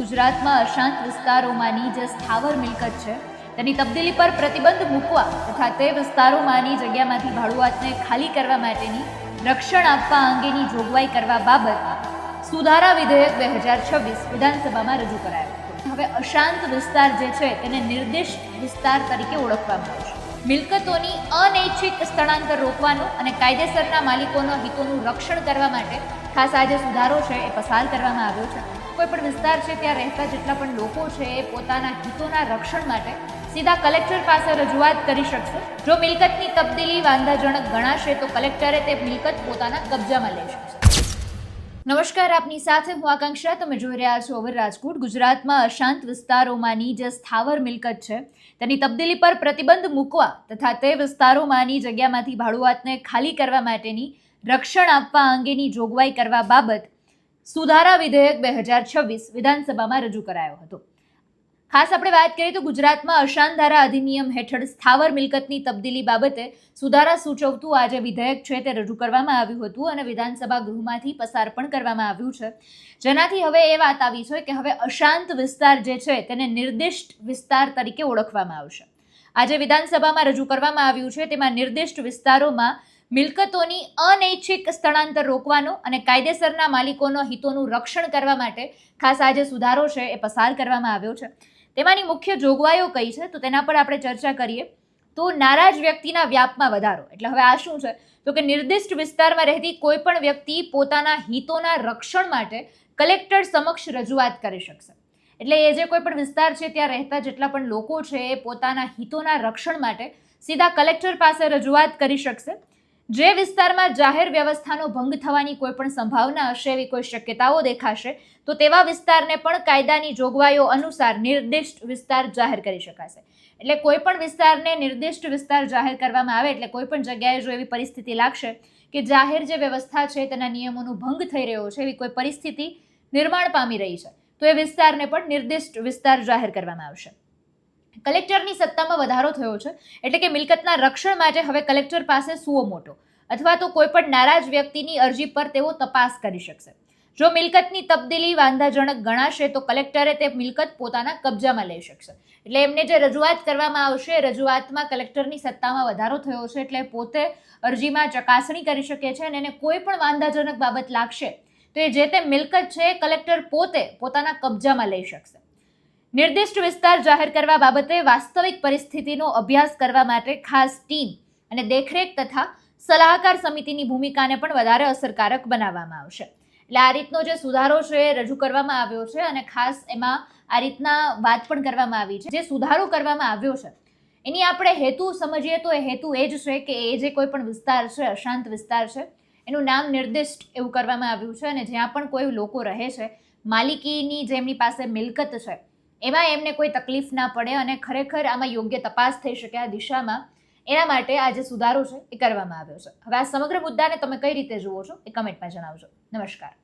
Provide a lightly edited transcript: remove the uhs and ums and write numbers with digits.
ગુજરાતમાં અશાંત વિસ્તારોમાંની જે સ્થાવર મિલકત છે તેની તબદીલી પર પ્રતિબંધ મૂકવા તથા તે વિસ્તારોમાંની જગ્યામાંથી ભાડુઆતને ખાલી કરવા માટેની રક્ષણ આપવા અંગેની જોગવાઈ કરવા બાબત સુધારા વિધેયક 2026 વિધાનસભામાં રજૂ કરાયું હતું. હવે અશાંત વિસ્તાર જે છે તેને નિર્દિષ્ટ વિસ્તાર તરીકે ઓળખવામાં આવશે. મિલકતોની અનૈચ્છિક સ્થળાંતર રોકવાનું અને કાયદેસરના માલિકોના હિતોનું રક્ષણ કરવા માટે ખાસ આ જે સુધારો છે એ પસાર કરવામાં આવ્યો છે. કોઈ પણ વિસ્તાર છે ત્યાં રહેતા જેટલા પણ લોકો છે એ પોતાના હિતોના રક્ષણ માટે સીધા કલેક્ટર પાસે રજૂઆત કરી શકશે. જો મિલકતની તબદીલી વાંધાજનક ગણાશે તો કલેક્ટરે તે મિલકત પોતાના કબજામાં લઈ શકશે. નમસ્કાર, આપની સાથે હું આકાંક્ષા. તમે જોઈ રહ્યા છો ઓવર રાજકોટ. ગુજરાતમાં અશાંત વિસ્તારોમાંની જે સ્થાવર મિલકત છે તેની તબદીલી પર પ્રતિબંધ મૂકવા તથા તે વિસ્તારોમાંની જગ્યામાંથી ભાડુઆતને ખાલી કરવા માટેની રક્ષણ આપવા અંગેની જોગવાઈ કરવા બાબત સુધારા વિધેયક 2026 વિધાનસભામાં રજૂ કરાયો હતો. ખાસ આપણે વાત કરીએ તો ગુજરાતમાં અશાંત ધારા અધિનિયમ હેઠળ સ્થાવર મિલકતની તબદીલી બાબતે સુધારા સૂચવતું આ જે વિધેયક છે તે રજૂ કરવામાં આવ્યું હતું અને વિધાનસભા ગૃહમાંથી પસાર પણ કરવામાં આવ્યું છે. જેનાથી હવે એ વાત આવી છે કે હવે અશાંત વિસ્તાર જે છે તેને નિર્દિષ્ટ વિસ્તાર તરીકે ઓળખવામાં આવશે. આજે વિધાનસભામાં રજૂ કરવામાં આવ્યું છે તેમાં નિર્દિષ્ટ વિસ્તારોમાં મિલકતોની અનૈચ્છિક સ્થળાંતર રોકવાનો અને કાયદેસરના માલિકોના હિતોનું રક્ષણ કરવા માટે ખાસ આ જે સુધારો છે એ પસાર કરવામાં આવ્યો છે. તેમાંની મુખ્ય જોગવાઈઓ કઈ છે તો તેના પર આપણે ચર્ચા કરીએ તો નારાજ વ્યક્તિના વ્યાપમાં વધારો. એટલે હવે આ શું છે તો કે નિર્દિષ્ટ વિસ્તારમાં રહેતી કોઈ પણ વ્યક્તિ પોતાના હિતોના રક્ષણ માટે કલેક્ટર સમક્ષ રજૂઆત કરી શકશે. એટલે એ જે કોઈ પણ વિસ્તાર છે ત્યાં રહેતા જેટલા પણ લોકો છે એ પોતાના હિતોના રક્ષણ માટે સીધા કલેક્ટર પાસે રજૂઆત કરી શકશે. જે વિસ્તારમાં જાહેર વ્યવસ્થાનો ભંગ થવાની કોઈ પણ સંભાવના હશે, એવી કોઈ શક્યતાઓ દેખાશે તો તેવા વિસ્તારને પણ કાયદાની જોગવાઈઓ અનુસાર નિર્દિષ્ટ વિસ્તાર જાહેર કરી શકાશે. એટલે કોઈ પણ વિસ્તારને નિર્દિષ્ટ વિસ્તાર જાહેર કરવામાં આવે એટલે કોઈ પણ જગ્યાએ જો એવી પરિસ્થિતિ લાગશે કે જાહેર જે વ્યવસ્થા છે તેના નિયમોનો ભંગ થઈ રહ્યો છે, એવી કોઈ પરિસ્થિતિ નિર્માણ પામી રહી છે તો એ વિસ્તારને પણ નિર્દિષ્ટ વિસ્તાર જાહેર કરવામાં આવશે. કલેક્ટરની સત્તામાં વધારો થયો છે એટલે કે મિલકતના રક્ષણ માટે હવે કલેક્ટર પાસે સુઓ મોટો અથવા તો કોઈ પણ નારાજ વ્યક્તિની અરજી પર તેઓ તપાસ કરી શકશે. જો મિલકતની તબદીલી વાંધાજનક ગણાશે તો કલેક્ટરે તે મિલકત પોતાના કબજામાં લઈ શકશે. એટલે એમને જે રજૂઆત કરવામાં આવશે રજૂઆતમાં કલેક્ટરની સત્તામાં વધારો થયો છે એટલે પોતે અરજીમાં ચકાસણી કરી શકે છે અને એને કોઈ પણ વાંધાજનક બાબત લાગશે તો એ જે તે મિલકત છે કલેક્ટર પોતે પોતાના કબજામાં લઈ શકશે. નિર્દિષ્ટ વિસ્તાર જાહેર કરવા બાબતે વાસ્તવિક પરિસ્થિતિનો અભ્યાસ કરવા માટે ખાસ ટીમ અને દેખરેખ તથા સલાહકાર સમિતિની ભૂમિકાને પણ વધારે અસરકારક બનાવવામાં આવશે. એટલે આ રીતનો જે સુધારો છે એ રજૂ કરવામાં આવ્યો છે અને ખાસ એમાં આ રીતના વાત પણ કરવામાં આવી છે. જે સુધારો કરવામાં આવ્યો છે એની આપણે હેતુ સમજીએ તો એ હેતુ એ જ છે કે એ જે કોઈ પણ વિસ્તાર છે અશાંત વિસ્તાર છે એનું નામ નિર્દિષ્ટ એવું કરવામાં આવ્યું છે અને જ્યાં પણ કોઈ લોકો રહે છે માલિકીની જેમની પાસે મિલકત છે એમાં એમને કોઈ તકલીફ ના પડે અને ખરેખર આમાં યોગ્ય તપાસ થઈ શકે આ દિશામાં, એના માટે આ જે સુધારો છે એ કરવામાં આવ્યો છે. હવે આ સમગ્ર મુદ્દાને તમે કઈ રીતે જુઓ છો એ કમેન્ટમાં જણાવજો. નમસ્કાર.